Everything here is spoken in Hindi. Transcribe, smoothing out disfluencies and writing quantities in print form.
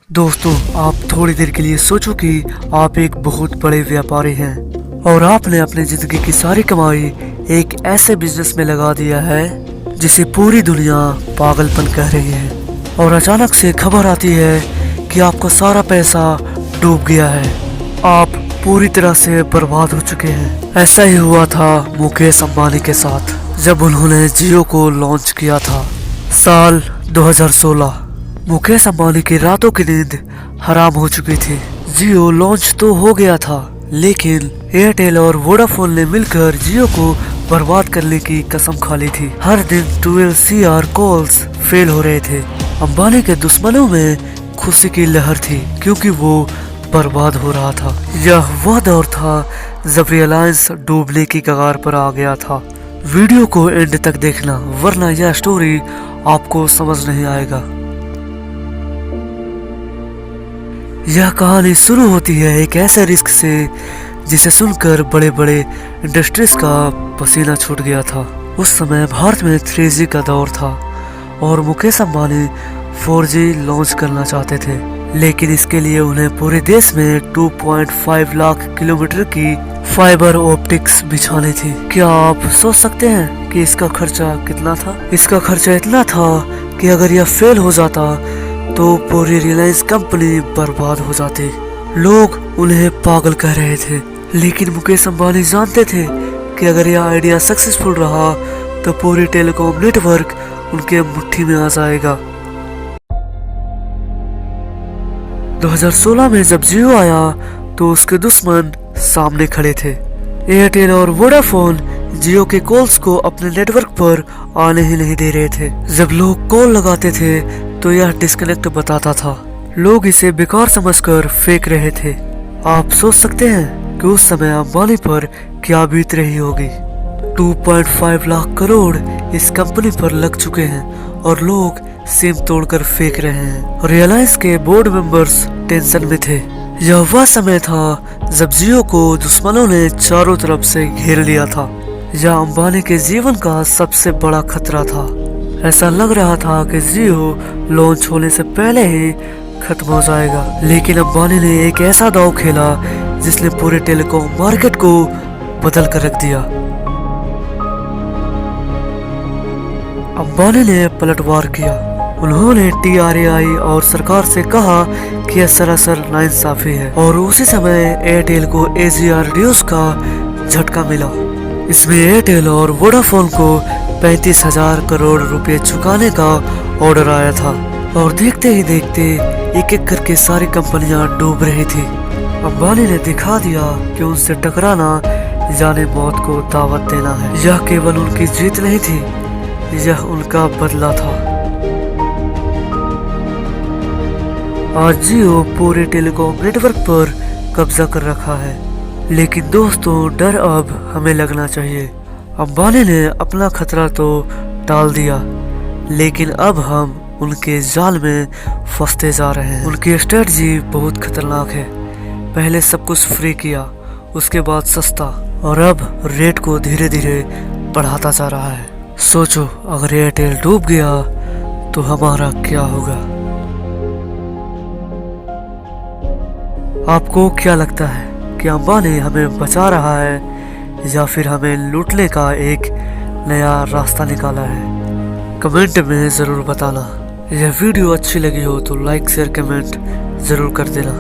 दोस्तों, आप थोड़ी देर के लिए सोचो कि आप एक बहुत बड़े व्यापारी हैं और आपने अपनी जिंदगी की सारी कमाई एक ऐसे बिजनेस में लगा दिया है जिसे पूरी दुनिया पागलपन कह रही है। और अचानक से खबर आती है कि आपका सारा पैसा डूब गया है, आप पूरी तरह से बर्बाद हो चुके हैं। ऐसा ही हुआ था मुकेश अंबानी के साथ जब उन्होंने जियो को लॉन्च किया था साल 2016। मुकेश अंबानी की रातों की नींद हराम हो चुकी थी। जियो लॉन्च तो हो गया था, लेकिन एयरटेल और वोडाफोन ने मिलकर जियो को बर्बाद करने की कसम खा ली थी। हर दिन 12 CR कॉल्स फेल हो रहे थे। अंबानी के दुश्मनों में खुशी की लहर थी क्योंकि वो बर्बाद हो रहा था। यह वह दौर था जब रिलायंस डूबने की कगार पर आ गया था। वीडियो को एंड तक देखना, वरना यह स्टोरी आपको समझ नहीं आएगा। यह कहानी शुरू होती है एक ऐसे रिस्क से जिसे सुनकर बड़े बड़े इंडस्ट्रीज का पसीना छूट गया था। उस समय भारत में 3G का दौर था और मुकेश अंबानी 4G लॉन्च करना चाहते थे, लेकिन इसके लिए उन्हें पूरे देश में 2.5 लाख किलोमीटर की फाइबर ऑप्टिक्स बिछानी थी। क्या आप सोच सकते हैं कि इसका खर्चा कितना था? इसका खर्चा इतना था कि अगर यह फेल हो जाता तो पूरी रिलायंस कंपनी बर्बाद हो जाती। लोग उन्हें पागल कह रहे थे, लेकिन मुकेश अंबानी जानते थे कि अगर यह आइडिया सक्सेसफुल रहा तो पूरी टेलीकॉम नेटवर्क उनके मुट्ठी में आ जाएगा। 2016 में जब जियो आया तो उसके दुश्मन सामने खड़े थे। एयरटेल और वोडाफोन जियो के कॉल्स को अपने नेटवर्क पर आने ही नहीं दे रहे थे। जब लोग कॉल लगाते थे तो यह डिस्कनेक्ट बताता था। लोग इसे बेकार समझकर फेंक रहे थे। आप सोच सकते हैं कि उस समय अंबानी पर क्या बीत रही होगी। 2.5 लाख करोड़ इस कंपनी पर लग चुके हैं और लोग सिम तोड़कर फेंक रहे हैं। रिलायंस के बोर्ड मेंबर्स टेंशन में थे। यह वह समय था जब जियो को दुश्मनों ने चारों तरफ से घेर लिया था। यह अंबानी के जीवन का सबसे बड़ा खतरा था। ऐसा लग रहा था कि जियो लॉन्च होने से पहले ही खत्म हो जाएगा, लेकिन अंबानी ने एक ऐसा दांव खेला जिसने पूरे टेलीकॉम मार्केट को बदल कर रख दिया। अंबानी ने पलटवार किया। उन्होंने TRAI और सरकार से कहा कि यह सरासर नाइंसाफी है, और उसी समय एयरटेल को AGR रिड्यूस का झटका मिला। इसमें एयरटेल और वोडाफोन को 35,000 करोड़ रुपए चुकाने का ऑर्डर आया था, और देखते ही देखते एक एक करके सारी कंपनियां डूब रही थी। अंबानी ने दिखा दिया कि उनसे टकराना जाने मौत को दावत देना है। यह केवल उनकी जीत नहीं थी, यह उनका बदला था। आज जियो पूरे टेलीकॉम नेटवर्क पर कब्जा कर रखा है, लेकिन दोस्तों डर अब हमें लगना चाहिए। अंबानी ने अपना खतरा तो टाल दिया, लेकिन अब हम उनके जाल में फंसते जा रहे हैं। उनकी स्ट्रेटजी बहुत खतरनाक है। पहले सब कुछ फ्री किया, उसके बाद सस्ता, और अब रेट को धीरे धीरे बढ़ाता जा रहा है। सोचो, अगर एयरटेल डूब गया तो हमारा क्या होगा? आपको क्या लगता है कि अंबानी हमें बचा रहा है या फिर हमें लूटने का एक नया रास्ता निकाला है? कमेंट में ज़रूर बताना। यह वीडियो अच्छी लगी हो तो लाइक शेयर कमेंट ज़रूर कर देना।